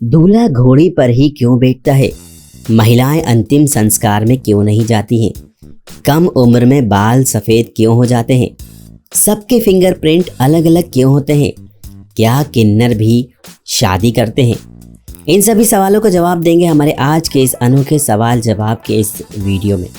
दूल्हा घोड़ी पर ही क्यों बैठता है? महिलाएं अंतिम संस्कार में क्यों नहीं जाती हैं? कम उम्र में बाल सफेद क्यों हो जाते हैं? सबके फिंगरप्रिंट अलग अलग क्यों होते हैं? क्या किन्नर भी शादी करते हैं? इन सभी सवालों का जवाब देंगे हमारे आज के इस अनोखे सवाल जवाब के इस वीडियो में।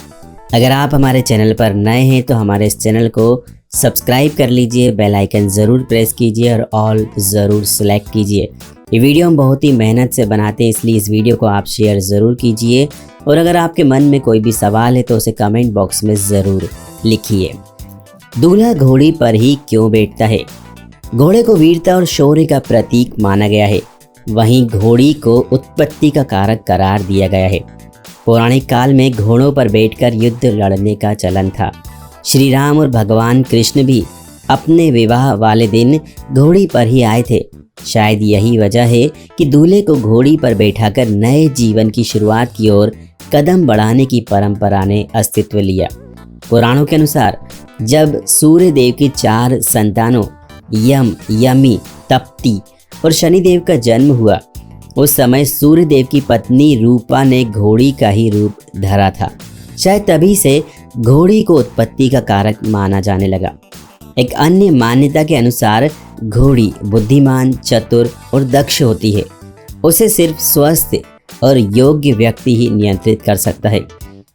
अगर आप हमारे चैनल पर नए हैं तो हमारे इस चैनल को सब्सक्राइब कर लीजिए, बेल आइकन ज़रूर प्रेस कीजिए और ऑल ज़रूर सेलेक्ट कीजिए। ये वीडियो हम बहुत ही मेहनत से बनाते हैं, इसलिए इस वीडियो को आप शेयर ज़रूर कीजिए और अगर आपके मन में कोई भी सवाल है तो उसे कमेंट बॉक्स में ज़रूर लिखिए। दूल्हा घोड़ी पर ही क्यों बैठता है? घोड़े को वीरता और शौर्य का प्रतीक माना गया है, वहीं घोड़ी को उत्पत्ति का कारक करार दिया गया है। पौराणिक काल में घोड़ों पर बैठकर युद्ध लड़ने का चलन था। श्री राम और भगवान कृष्ण भी अपने विवाह वाले दिन घोड़ी पर ही आए थे। शायद यही वजह है कि दूल्हे को घोड़ी पर बैठाकर नए जीवन की शुरुआत की ओर कदम बढ़ाने की परंपरा ने अस्तित्व लिया। पुराणों के अनुसार जब सूर्य देव की 4 संतानों यम, यमी, तप्ती और शनिदेव का जन्म हुआ, उस समय सूर्य देव की पत्नी रूपा ने घोड़ी का ही रूप धरा था। शायद तभी से घोड़ी को उत्पत्ति का कारक माना जाने लगा। एक अन्य मान्यता के अनुसार घोड़ी बुद्धिमान, चतुर और दक्ष होती है। उसे सिर्फ स्वस्थ और योग्य व्यक्ति ही नियंत्रित कर सकता है।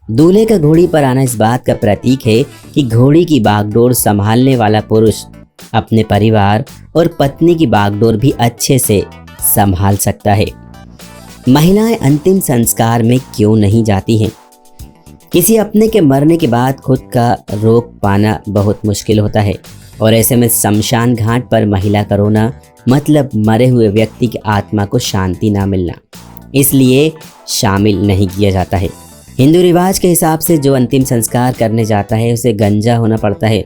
दूल्हे का घोड़ी पर आना इस बात का प्रतीक है कि घोड़ी की बागडोर संभालने वाला पुरुष अपने परिवार और पत्नी की बागडोर भी अच्छे से संभाल सकता है। महिलाएं अंतिम संस्कार में क्यों नहीं जाती हैं? किसी अपने के मरने के बाद खुद का रोक पाना बहुत मुश्किल होता है और ऐसे में शमशान घाट पर महिला का रोना मतलब मरे हुए व्यक्ति की आत्मा को शांति ना मिलना, इसलिए शामिल नहीं किया जाता है। हिंदू रिवाज के हिसाब से जो अंतिम संस्कार करने जाता है उसे गंजा होना पड़ता है।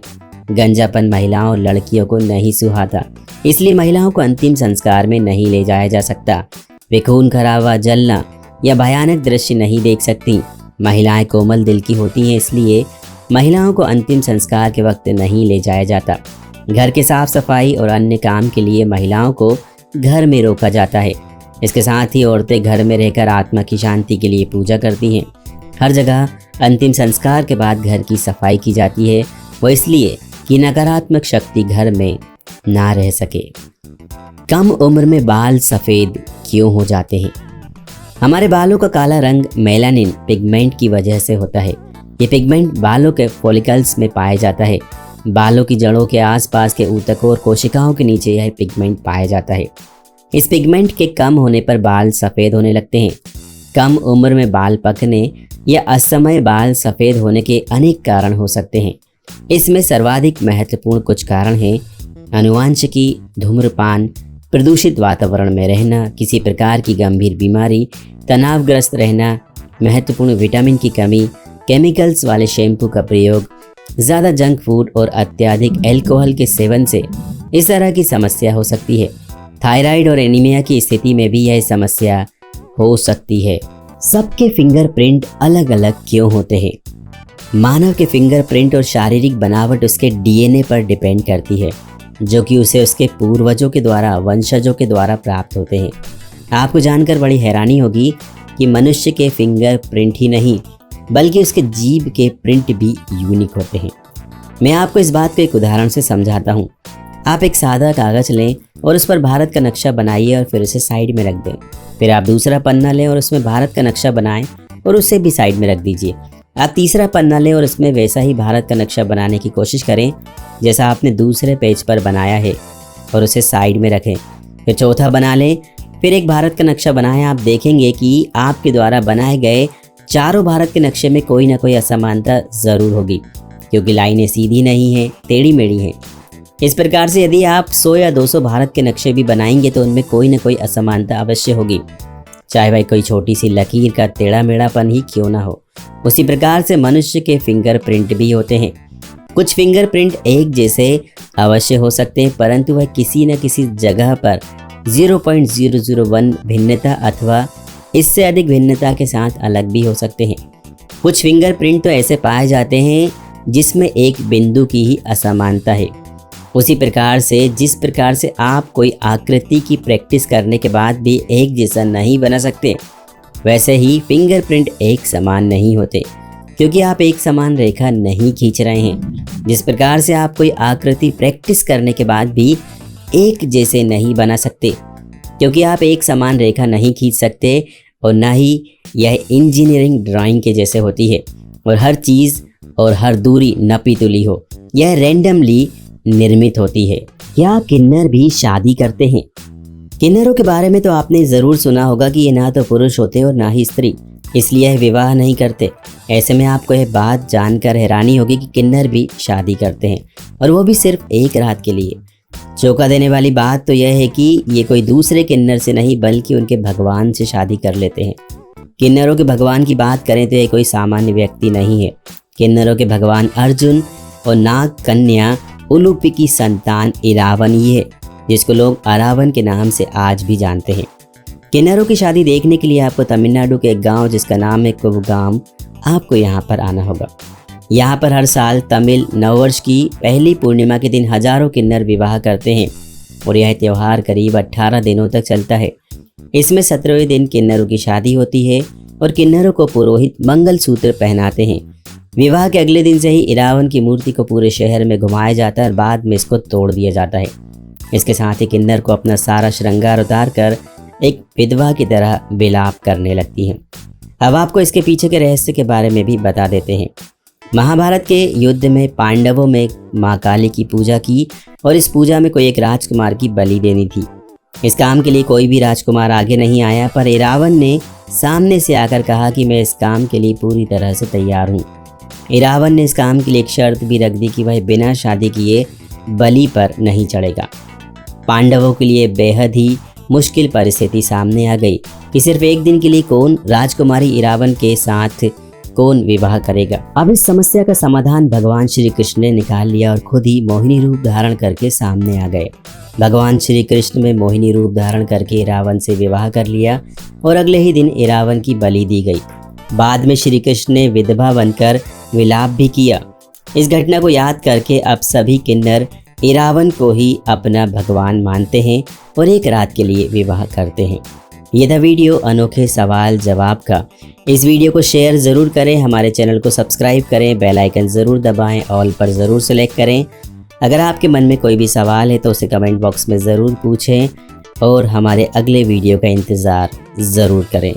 गंजापन महिलाओं और लड़कियों को नहीं सुहाता, इसलिए महिलाओं को अंतिम संस्कार में नहीं ले जाया जा सकता। वे खून खराबा, जलना या भयानक दृश्य नहीं देख सकती। महिलाएं कोमल दिल की होती हैं, इसलिए महिलाओं को अंतिम संस्कार के वक्त नहीं ले जाया जाता। घर के साफ सफाई और अन्य काम के लिए महिलाओं को घर में रोका जाता है। इसके साथ ही औरतें घर में रहकर आत्मा की शांति के लिए पूजा करती हैं। हर जगह अंतिम संस्कार के बाद घर की सफाई की जाती है, वो इसलिए कि नकारात्मक शक्ति घर में ना रह सके। कम उम्र में बाल सफ़ेद क्यों हो जाते हैं? हमारे बालों का काला रंग मेलानिन पिगमेंट की वजह से होता है। ये पिगमेंट बालों के फॉलिकल्स में पाया जाता है। बालों की जड़ों के आसपास के ऊतकों और कोशिकाओं के नीचे यह पिगमेंट पाया जाता है। इस पिगमेंट के कम होने पर बाल सफ़ेद होने लगते हैं। कम उम्र में बाल पकने या असमय बाल सफ़ेद होने के अनेक कारण हो सकते हैं। इसमें सर्वाधिक महत्वपूर्ण कुछ कारण हैं: आनुवंशिकी, धूम्रपान, प्रदूषित वातावरण में रहना, किसी प्रकार की गंभीर बीमारी, तनावग्रस्त रहना, महत्वपूर्ण विटामिन की कमी, केमिकल्स वाले शैम्पू का प्रयोग, ज़्यादा जंक फूड और अत्यधिक अल्कोहल के सेवन से इस तरह की समस्या हो सकती है। थायराइड और एनीमिया की स्थिति में भी यह समस्या हो सकती है। सबके फिंगरप्रिंट अलग अलग क्यों होते हैं? मानव के फिंगरप्रिंट और शारीरिक बनावट उसके डीएनए पर डिपेंड करती है, जो कि उसे उसके पूर्वजों के द्वारा, वंशजों के द्वारा प्राप्त होते हैं। आपको जानकर बड़ी हैरानी होगी कि मनुष्य के फिंगरप्रिंट ही नहीं बल्कि उसके जीभ के प्रिंट भी यूनिक होते हैं। मैं आपको इस बात को एक उदाहरण से समझाता हूँ। आप एक सादा कागज़ लें और उस पर भारत का नक्शा बनाइए और फिर उसे साइड में रख दें। फिर आप दूसरा पन्ना लें और उसमें भारत का नक्शा बनाएं और उसे भी साइड में रख दीजिए। आप तीसरा पन्ना लें और उसमें वैसा ही भारत का नक्शा बनाने की कोशिश करें जैसा आपने दूसरे पेज पर बनाया है और उसे साइड में रखें। फिर चौथा बना लें, फिर एक भारत का नक्शा बनाएं। आप देखेंगे कि आपके द्वारा बनाए गए चारों भारत के नक्शे में कोई ना कोई असमानता ज़रूर होगी, क्योंकि लाइनें सीधी नहीं हैं, टेढ़ी मेढ़ी हैं। इस प्रकार से यदि आप 100 या 200 भारत के नक्शे भी बनाएंगे तो उनमें कोई ना कोई असमानता अवश्य होगी, चाहे वह कोई छोटी सी लकीर का टेढ़ा मेढ़ापन ही क्यों ना हो। उसी प्रकार से मनुष्य के फिंगरप्रिंट भी होते हैं। कुछ फिंगरप्रिंट एक जैसे अवश्य हो सकते हैं, परंतु वह किसी न किसी जगह पर 0.001 भिन्नता अथवा इससे अधिक भिन्नता के साथ अलग भी हो सकते हैं। कुछ फिंगरप्रिंट तो ऐसे पाए जाते हैं जिसमें एक बिंदु की ही असमानता है। उसी प्रकार से जिस प्रकार से आप कोई आकृति की प्रैक्टिस करने के बाद भी एक जैसा नहीं बना सकते, वैसे ही फिंगरप्रिंट एक समान नहीं होते, क्योंकि आप एक समान रेखा नहीं खींच रहे हैं। जिस प्रकार से आप कोई आकृति प्रैक्टिस करने के बाद भी एक जैसे नहीं बना सकते, क्योंकि आप एक समान रेखा नहीं खींच सकते, और ना ही यह इंजीनियरिंग ड्राइंग के जैसे होती है और हर चीज़ और हर दूरी नपी तुली हो। यह रैंडमली निर्मित होती है। क्या किन्नर भी शादी करते हैं? किन्नरों के बारे में तो आपने ज़रूर सुना होगा कि ये ना तो पुरुष होते और ना ही स्त्री, इसलिए यह विवाह नहीं करते। ऐसे में आपको यह बात जानकर हैरानी होगी कि किन्नर भी शादी करते हैं, और वो भी सिर्फ एक रात के लिए। चौंका देने वाली बात तो यह है कि ये कोई दूसरे किन्नर से नहीं बल्कि उनके भगवान से शादी कर लेते हैं। किन्नरों के भगवान की बात करें तो ये कोई सामान्य व्यक्ति नहीं है। किन्नरों के भगवान अर्जुन और नाग कन्या उलूपी की संतान इरावन ही है, जिसको लोग अरावन के नाम से आज भी जानते हैं। किन्नरों की शादी देखने के लिए आपको तमिलनाडु के एक गांव जिसका नाम है कुवगाम, आपको यहाँ पर आना होगा। यहाँ पर हर साल तमिल नववर्ष की पहली पूर्णिमा के दिन हजारों किन्नर विवाह करते हैं, और यह त्यौहार करीब 18 दिनों तक चलता है। इसमें 17वें दिन किन्नरों की शादी होती है और किन्नरों को पुरोहित मंगलसूत्र पहनाते हैं। विवाह के अगले दिन से ही इरावन की मूर्ति को पूरे शहर में घुमाया जाता है और बाद में इसको तोड़ दिया जाता है। इसके साथ ही किन्नर को अपना सारा श्रृंगार उतार कर एक विधवा की तरह विलाप करने लगती हैं। अब आपको इसके पीछे के रहस्य के बारे में भी बता देते हैं। महाभारत के युद्ध में पांडवों में माँ काली की पूजा की, और इस पूजा में कोई एक राजकुमार की बलि देनी थी। इस काम के लिए कोई भी राजकुमार आगे नहीं आया, पर इरावन ने सामने से आकर कहा कि मैं इस काम के लिए पूरी तरह से तैयार हूँ। इरावन ने इस काम के लिए एक शर्त भी रख दी कि वह बिना शादी किए बलि पर नहीं चढ़ेगा। पांडवों के लिए बेहद ही मुश्किल परिस्थिति सामने आ गई कि सिर्फ एक दिन के लिए कौन राजकुमारी इरावन के साथ कौन विवाह करेगा। अब इस समस्या का समाधान भगवान श्री कृष्ण ने निकाल लिया और खुद ही मोहिनी रूप धारण करके सामने आ गए। भगवान श्री कृष्ण में मोहिनी रूप धारण करके इरावन से विवाह कर लिया और अगले ही दिन इरावन की बलि दी गई। बाद में श्री कृष्ण ने विधवा बनकर विलाप भी किया। इस घटना को याद करके अब सभी किन्नर इरावन को ही अपना भगवान मानते हैं और एक रात के लिए विवाह करते हैं। ये था वीडियो अनोखे सवाल जवाब का। इस वीडियो को शेयर ज़रूर करें, हमारे चैनल को सब्सक्राइब करें, बेल आइकन ज़रूर दबाएं, ऑल पर ज़रूर सेलेक्ट करें। अगर आपके मन में कोई भी सवाल है तो उसे कमेंट बॉक्स में ज़रूर पूछें और हमारे अगले वीडियो का इंतज़ार ज़रूर करें।